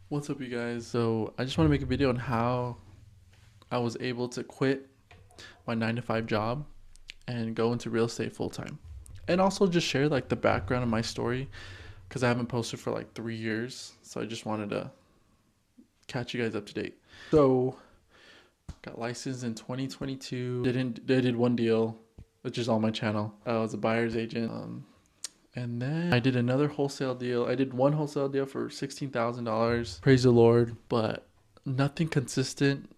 What's up, you guys? So, I just want to make a video on how I was able to quit my 9 to 5 job and go into real estate full time. And also just share like the background of my story because I haven't posted for like 3 years. So, I just wanted to catch you guys up to date. So, got licensed in 2022. Did one deal, which is on my channel. I was a buyer's agent. And then I did another wholesale deal. I did one wholesale deal for $16,000. Praise the Lord, but nothing consistent.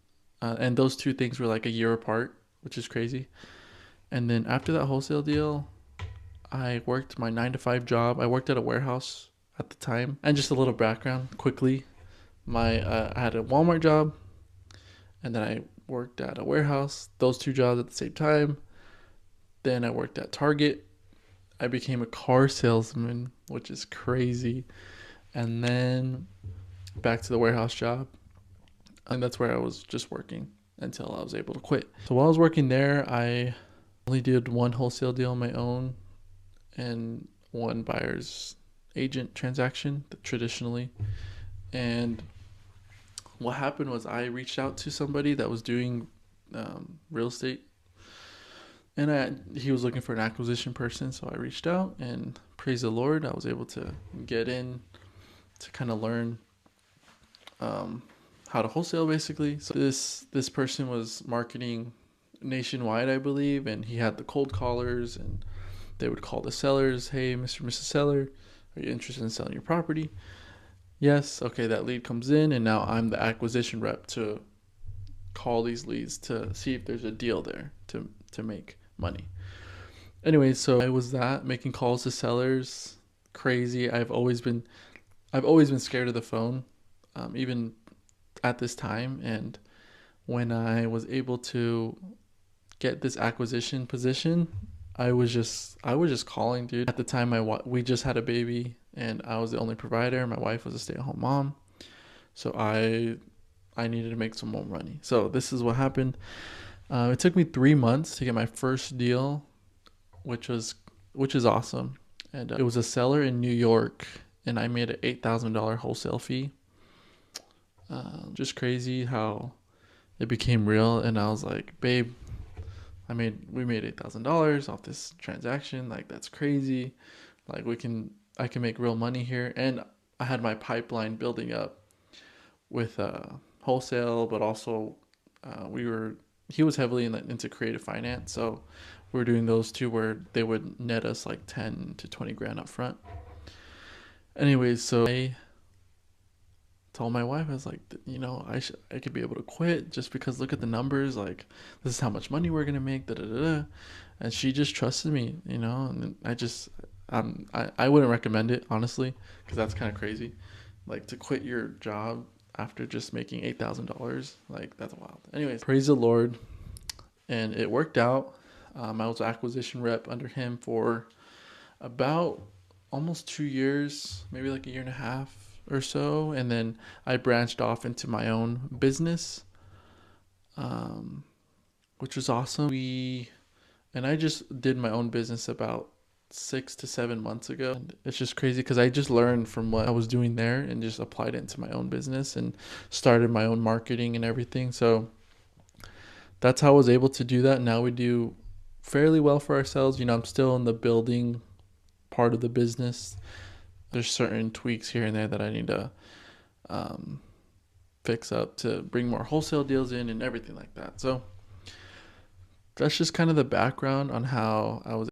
And those two things were like a year apart, which is crazy. And then after that wholesale deal, I worked my 9 to 5 job. I worked at a warehouse at the time. And just a little background quickly. I had a Walmart job, and then I worked at a warehouse. Those two jobs at the same time. Then I worked at Target. I became a car salesman, which is crazy. And then back to the warehouse job. And that's where I was just working until I was able to quit. So while I was working there, I only did one wholesale deal on my own and one buyer's agent transaction traditionally. And what happened was I reached out to somebody that was doing real estate, and he was looking for an acquisition person. So I reached out, and praise the Lord, I was able to get in to kind of learn how to wholesale basically. So this person was marketing nationwide, I believe, and he had the cold callers, and they would call the sellers, "Hey, Mr. Mrs. Seller, are you interested in selling your property?" Yes. Okay, that lead comes in, and now I'm the acquisition rep to call these leads to see if there's a deal there to make money. Anyway, so I was that making calls to sellers. Crazy. I've always been scared of the phone, even at this time. And when I was able to get this acquisition position, I was just calling, dude. At the time, we just had a baby, and I was the only provider. My wife was a stay-at-home mom, so I needed to make some more money. So this is what happened. It took me 3 months to get my first deal, which was which is awesome. And it was a seller in New York, and I made an $8,000 wholesale fee. Just crazy how it became real. And I was like, babe, we made $8,000 off this transaction. Like, that's crazy. Like, I can make real money here. And I had my pipeline building up with wholesale, but also he was heavily into creative finance. So we were doing those two where they would net us like 10 to 20 grand up front. Anyways, so I told my wife, I was like, I could be able to quit just because look at the numbers. Like, this is how much money we're gonna make. Da da da. Da. And she just trusted me, And I wouldn't recommend it honestly, because that's kind of crazy. Like, to quit your job after just making $8,000, like, that's wild. Anyways, praise the Lord, and it worked out. I was acquisition rep under him for about almost 2 years, maybe like a year and a half or so, and then I branched off into my own business, um, which was awesome. I just did my own business about 6 to 7 months ago. And it's just crazy because I just learned from what I was doing there and just applied it into my own business and started my own marketing and everything. So that's how I was able to do that. Now we do fairly well for ourselves. I'm still in the building part of the business. There's certain tweaks here and there that I need to um, fix up to bring more wholesale deals in and everything like that. So that's just kind of the background on how I was